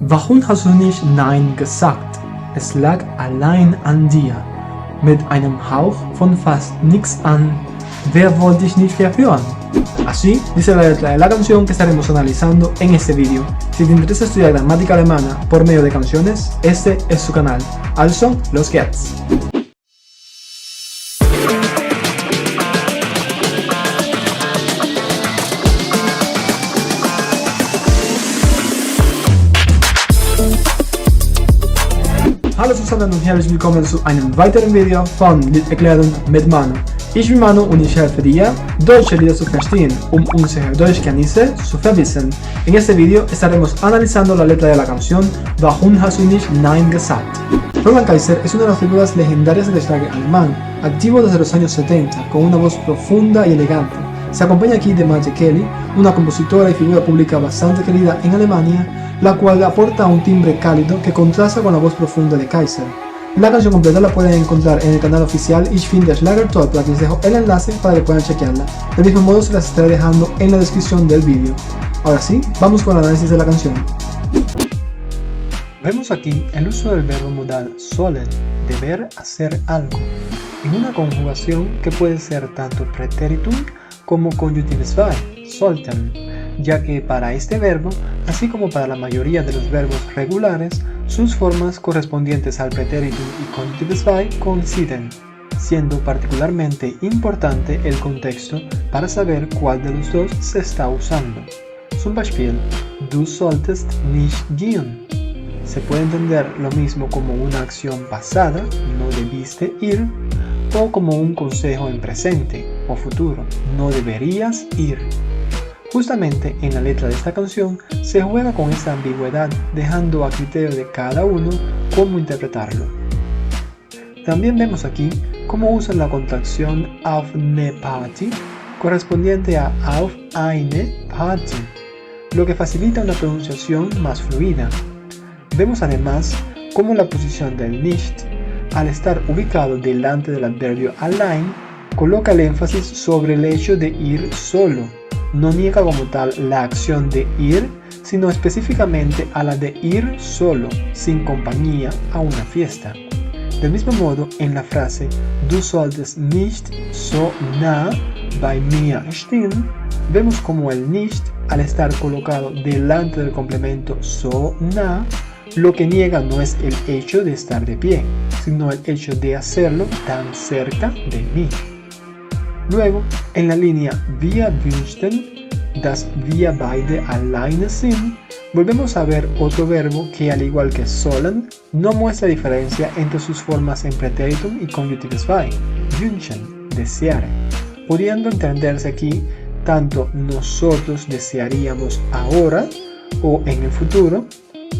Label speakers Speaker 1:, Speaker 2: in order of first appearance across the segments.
Speaker 1: Warum hast du nicht Nein gesagt? Es lag allein an dir. Mit einem Hauch von fast nichts an. Wer wollte dich nicht verhören? Así dice la letra de la canción que estaremos analizando en este vídeo. Si te interesa estudiar gramática alemana por medio de canciones, este es su canal. Also, los geht's! Hallo zusammen und herzlich willkommen zu einem weiteren Video von Lied erklären mit Manu. Ich bin Manu und ich helfe dir, deutsche Lieder zu verstehen, unsere Deutschkenntnisse zu verbessern. En este video estaremos analizando la letra de la canción Warum hast du nicht Nein gesagt? Roland Kaiser es una de las figuras legendarias del Schlager alemán, activo desde los años 70, con una voz profunda y elegante. Se acompaña aquí de Maggie Kelly, una compositora y figura pública bastante querida en Alemania, la cual aporta un timbre cálido que contrasta con la voz profunda de Kaiser. La canción completa la pueden encontrar en el canal oficial Ich finde Schlager Top, aquí les dejo el enlace para que puedan chequearla. Del mismo modo se las estaré dejando en la descripción del vídeo. Ahora sí, vamos con el análisis de la canción. Vemos aquí el uso del verbo modal sollen, deber hacer algo, en una conjugación que puede ser tanto pretéritum como Conjunctives zwei, sollten, ya que para este verbo, así como para la mayoría de los verbos regulares, sus formas correspondientes al pretéritum y Conjunctives zwei coinciden, siendo particularmente importante el contexto para saber cuál de los dos se está usando. Zum Beispiel, du solltest nicht gehen. Se puede entender lo mismo como una acción pasada, no debiste ir, o como un consejo en presente o futuro, no deberías ir. Justamente en la letra de esta canción se juega con esta ambigüedad, dejando a criterio de cada uno cómo interpretarlo. También vemos aquí cómo usan la contracción auf eine Party, correspondiente a auf eine Party, lo que facilita una pronunciación más fluida. Vemos además cómo la posición del nicht, al estar ubicado delante del adverbio allein, coloca el énfasis sobre el hecho de ir solo. No niega como tal la acción de ir, sino específicamente a la de ir solo, sin compañía, a una fiesta. Del mismo modo, en la frase Du solltest nicht so nah bei mir stehen, vemos como el nicht, al estar colocado delante del complemento so nah, lo que niega no es el hecho de estar de pie, sino el hecho de hacerlo tan cerca de mí. Luego, en la línea Wir wünschten, dass wir beide alleine sind, volvemos a ver otro verbo que, al igual que sollen, no muestra diferencia entre sus formas en pretéritum y Conjunctives zwei, wünschen, desear, pudiendo entenderse aquí tanto nosotros desearíamos ahora o en el futuro,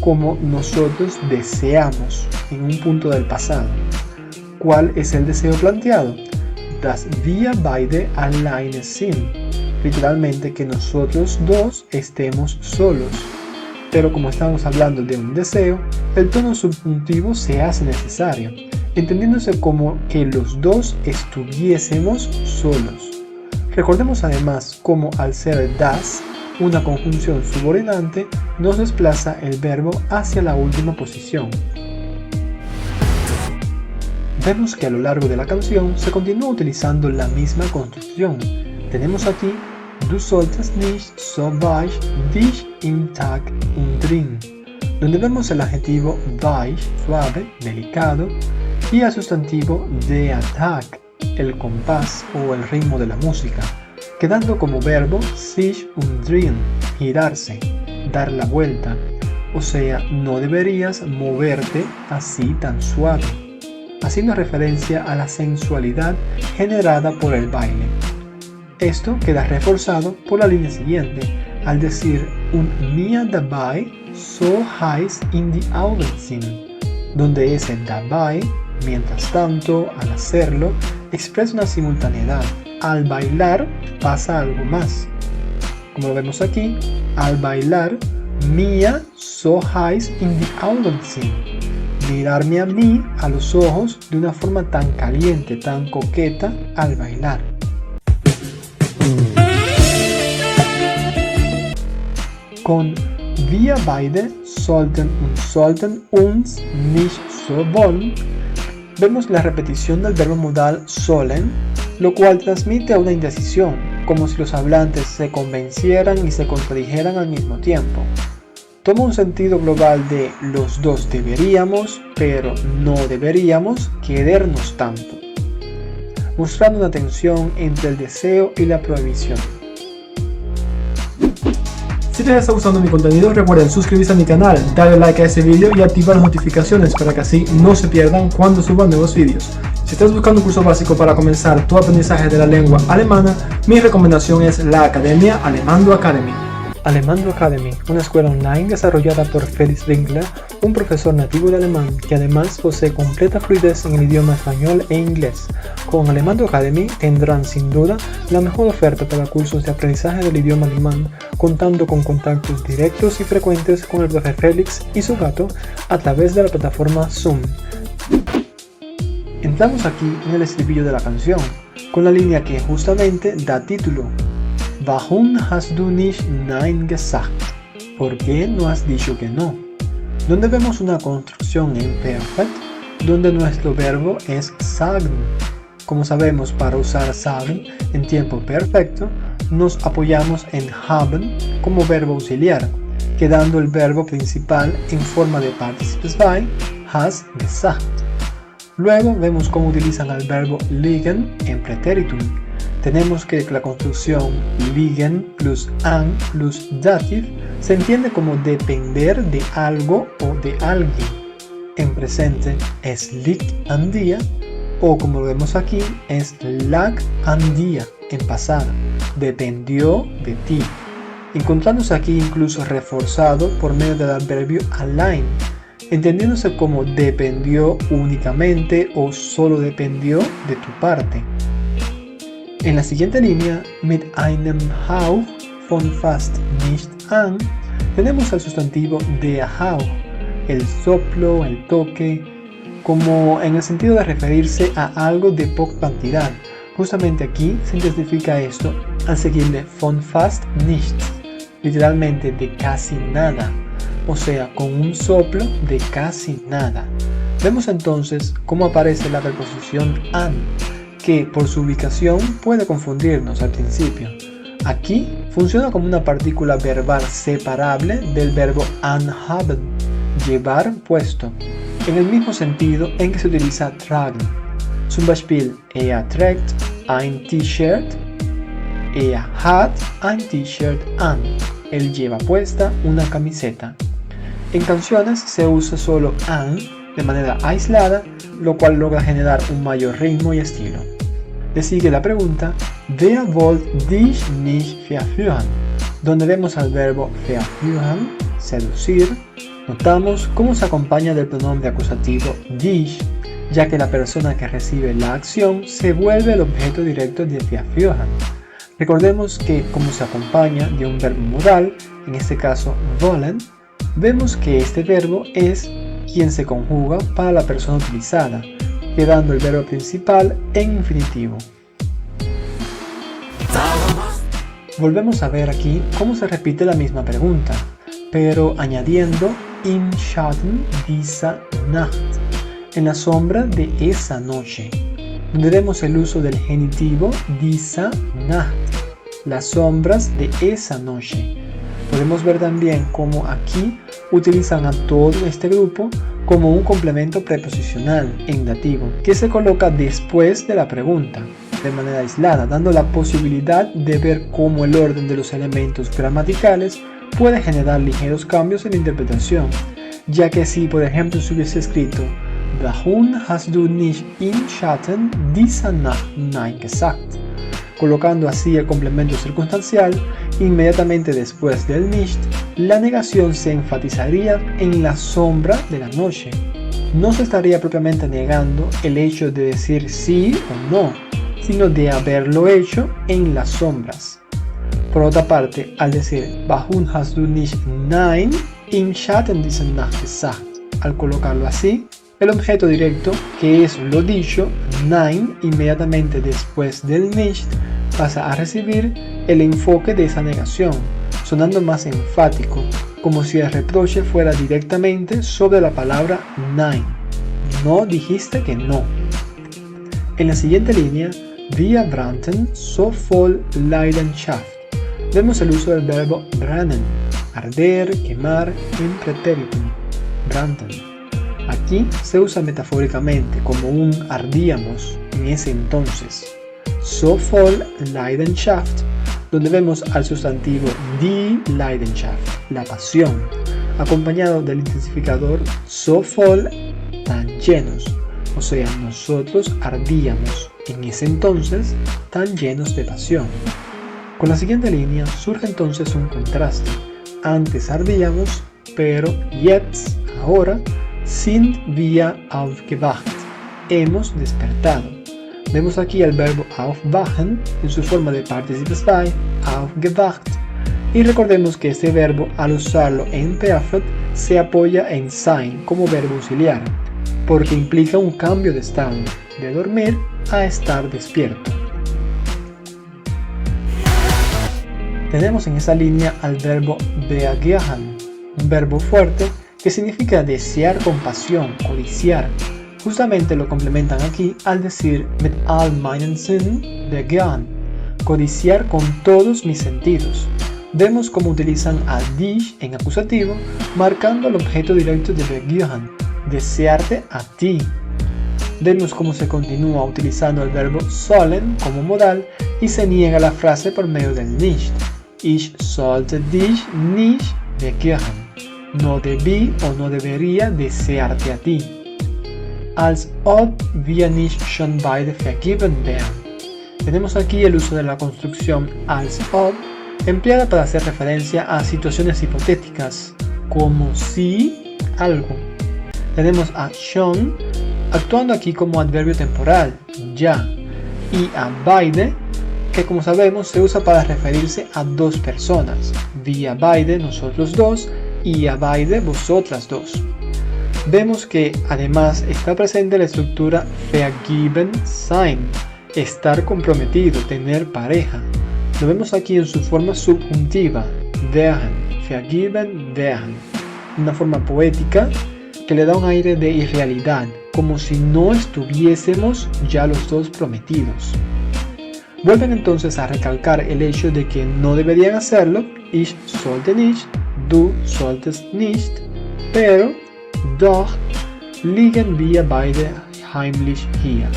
Speaker 1: como nosotros deseamos en un punto del pasado. ¿Cuál es el deseo planteado? Dass wir beide alleine sind, literalmente que nosotros dos estemos solos. Pero como estamos hablando de un deseo, el tono subjuntivo se hace necesario, entendiéndose como que los dos estuviésemos solos. Recordemos además cómo al ser das, una conjunción subordinante, nos desplaza el verbo hacia la última posición. Vemos que a lo largo de la canción se continúa utilizando la misma construcción. Tenemos aquí Du solltest nicht so weich dich im Tag umdrehen, donde vemos el adjetivo weich, suave, delicado, y el sustantivo der Tag, el compás o el ritmo de la música, quedando como verbo sich umdrehen, girarse, dar la vuelta, o sea, no deberías moverte así tan suave, haciendo referencia a la sensualidad generada por el baile. Esto queda reforzado por la línea siguiente, al decir und mir dabei so heiß in die Augen sind, donde ese dabei, mientras tanto, al hacerlo, expresa una simultaneidad. Al bailar pasa algo más. Como lo vemos aquí, al bailar, mir so heiß in die Augen sind, mirarme a mí a los ojos de una forma tan caliente, tan coqueta al bailar. Con wir beide sollten und sollten uns nicht so wollen, vemos la repetición del verbo modal sollen, lo cual transmite una indecisión, como si los hablantes se convencieran y se contradijeran al mismo tiempo. Toma un sentido global de los dos deberíamos, pero no deberíamos querernos tanto, mostrando una tensión entre el deseo y la prohibición. Si les está gustando mi contenido, recuerden suscribirse a mi canal, darle like a este video y activar las notificaciones para que así no se pierdan cuando suba nuevos vídeos. Si estás buscando un curso básico para comenzar tu aprendizaje de la lengua alemana, mi recomendación es la Academia Alemando Academy. Alemando Academy, una escuela online desarrollada por Felix Winkler, un profesor nativo de alemán que además posee completa fluidez en el idioma español e inglés. Con Alemando Academy tendrán sin duda la mejor oferta para cursos de aprendizaje del idioma alemán, contando con contactos directos y frecuentes con el profe Félix y su gato a través de la plataforma Zoom. Entramos aquí en el estribillo de la canción, con la línea que justamente da título. Warum hast du nicht Nein gesagt? ¿Por qué no has dicho que no? Donde vemos una construcción en Perfect, donde nuestro verbo es sagen. Como sabemos, para usar sagen en tiempo perfecto, nos apoyamos en haben como verbo auxiliar, quedando el verbo principal en forma de Partizip 2, hast gesagt. Luego vemos cómo utilizan el verbo liegen en Präteritum. Tenemos que la construcción liegen plus an plus dativ se entiende como depender de algo o de alguien. En presente es liegt an dir, o como lo vemos aquí es lag an dir en pasado, dependió de ti, encontrándose aquí incluso reforzado por medio del adverbio allein, entendiéndose como dependió únicamente o solo dependió de tu parte. En la siguiente línea, mit einem Hauch von fast nicht an, tenemos el sustantivo de Hauch, el soplo, el toque, como en el sentido de referirse a algo de poca cantidad. Justamente aquí se identifica esto al seguirle von fast nicht, literalmente de casi nada, o sea, con un soplo de casi nada. Vemos entonces cómo aparece la preposición an, que por su ubicación puede confundirnos al principio. Aquí funciona como una partícula verbal separable del verbo anhaben, llevar puesto, en el mismo sentido en que se utiliza tragen. Zum Beispiel, trägt ein T-Shirt, hat ein T-Shirt an, él lleva puesta una camiseta. En canciones se usa solo an de manera aislada, lo cual logra generar un mayor ritmo y estilo. Le sigue la pregunta, wer wollt dich nicht verführen? Donde vemos al verbo verführen, seducir, notamos cómo se acompaña del pronombre acusativo dich, ya que la persona que recibe la acción se vuelve el objeto directo de verführen. Recordemos que como se acompaña de un verbo modal, en este caso wollen, vemos que este verbo es quien se conjuga para la persona utilizada, quedando el verbo principal en infinitivo. Volvemos a ver aquí cómo se repite la misma pregunta, pero añadiendo im Schatten dieser Nacht, en la sombra de esa noche, donde vemos el uso del genitivo dieser Nacht, las sombras de esa noche. Podemos ver también cómo aquí utilizan a todo este grupo como un complemento preposicional en dativo que se coloca después de la pregunta de manera aislada, dando la posibilidad de ver cómo el orden de los elementos gramaticales puede generar ligeros cambios en la interpretación, ya que si por ejemplo se hubiese escrito Warum hast du nicht im Schatten dieser Nacht Nein gesagt? Colocando así el complemento circunstancial, inmediatamente después del nicht, la negación se enfatizaría en la sombra de la noche. No se estaría propiamente negando el hecho de decir sí o no, sino de haberlo hecho en las sombras. Por otra parte, al decir Warum hast du nicht Nein im Schatten dieser Nacht gesagt? Al colocarlo así, el objeto directo, que es lo dicho, Nein, inmediatamente después del nicht, pasa a recibir el enfoque de esa negación, sonando más enfático, como si el reproche fuera directamente sobre la palabra nein. No dijiste que no. En la siguiente línea, wir brannten so voll Leidenschaft. Vemos el uso del verbo brennen, arder, quemar, en pretéritum, brannten. Aquí se usa metafóricamente como un ardíamos en ese entonces. So voll Leidenschaft, donde vemos al sustantivo die Leidenschaft, la pasión, acompañado del intensificador so voll, tan llenos, o sea, nosotros ardíamos en ese entonces tan llenos de pasión. Con la siguiente línea surge entonces un contraste. Antes ardíamos, pero jetzt, ahora, sind wir aufgewacht, hemos despertado. Vemos aquí el verbo aufwachen en su forma de Partizip 2, aufgewacht, y recordemos que este verbo, al usarlo en Perfect, se apoya en sein como verbo auxiliar, porque implica un cambio de estado, de dormir a estar despierto. Tenemos en esa línea al verbo begehren, un verbo fuerte que significa desear con pasión, codiciar. Justamente lo complementan aquí al decir mit all meinen Sinnen begehren, codiciar con todos mis sentidos. Vemos cómo utilizan a dich en acusativo, marcando el objeto directo de begehren, desearte a ti. Vemos cómo se continúa utilizando el verbo sollen como modal y se niega la frase por medio del nicht. Ich sollte dich nicht begehren. No debí o no debería desearte a ti. Als ob wir nicht schon beide vergeben wären. Tenemos aquí el uso de la construcción als ob, empleada para hacer referencia a situaciones hipotéticas, como si algo. Tenemos a schon, actuando aquí como adverbio temporal, ya, y a beide, que como sabemos se usa para referirse a dos personas, wir beide, nosotros dos, y a beide, vosotras dos. Vemos que además está presente la estructura vergeben sein, estar comprometido, tener pareja. Lo vemos aquí en su forma subjuntiva, werden, vergeben werden, una forma poética que le da un aire de irrealidad, como si no estuviésemos ya los dos prometidos. Vuelven entonces a recalcar el hecho de que no deberían hacerlo, ich sollte nicht, du solltest nicht, pero doch liegen wir beide heimlich hier.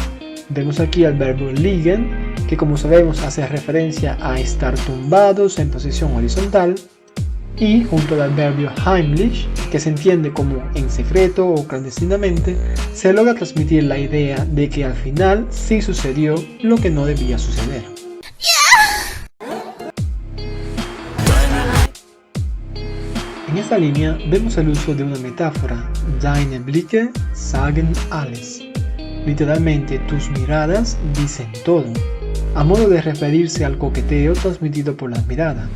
Speaker 1: Vemos aquí el verbo liegen, que como sabemos hace referencia a estar tumbados en posición horizontal, y junto al adverbio heimlich, que se entiende como en secreto o clandestinamente, se logra transmitir la idea de que al final sí sucedió lo que no debía suceder. En esta línea vemos el uso de una metáfora, deine Blicke sagen alles. Literalmente, tus miradas dicen todo, a modo de referirse al coqueteo transmitido por la mirada.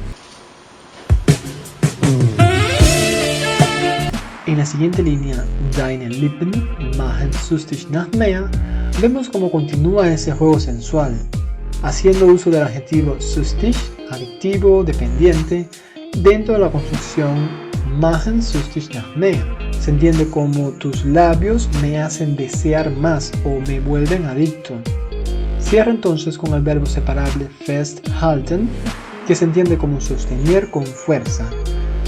Speaker 1: En la siguiente línea, deine Lippen machen süchtig nach mehr, vemos cómo continúa ese juego sensual, haciendo uso del adjetivo süchtig, adictivo, dependiente, dentro de la construcción machen süchtig nach mehr. Se entiende como tus labios me hacen desear más o me vuelven adicto. Cierra entonces con el verbo separable festhalten, que se entiende como sostener con fuerza,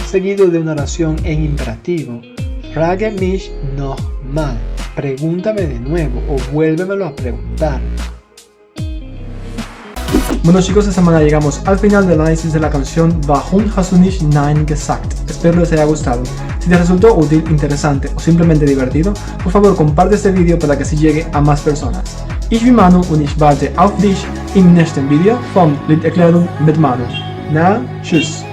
Speaker 1: seguido de una oración en imperativo, frage mich noch mal, pregúntame de nuevo o vuélvemelo a preguntar. Bueno chicos, esta semana llegamos al final del análisis de la canción Warum hast du nicht Nein gesagt? Espero les haya gustado. Si te resultó útil, interesante o simplemente divertido, por favor comparte este video para que así llegue a más personas. Ich bin Manu und ich warte auf dich im nächsten Video von Liederklärung mit Manu. Na, tschüss!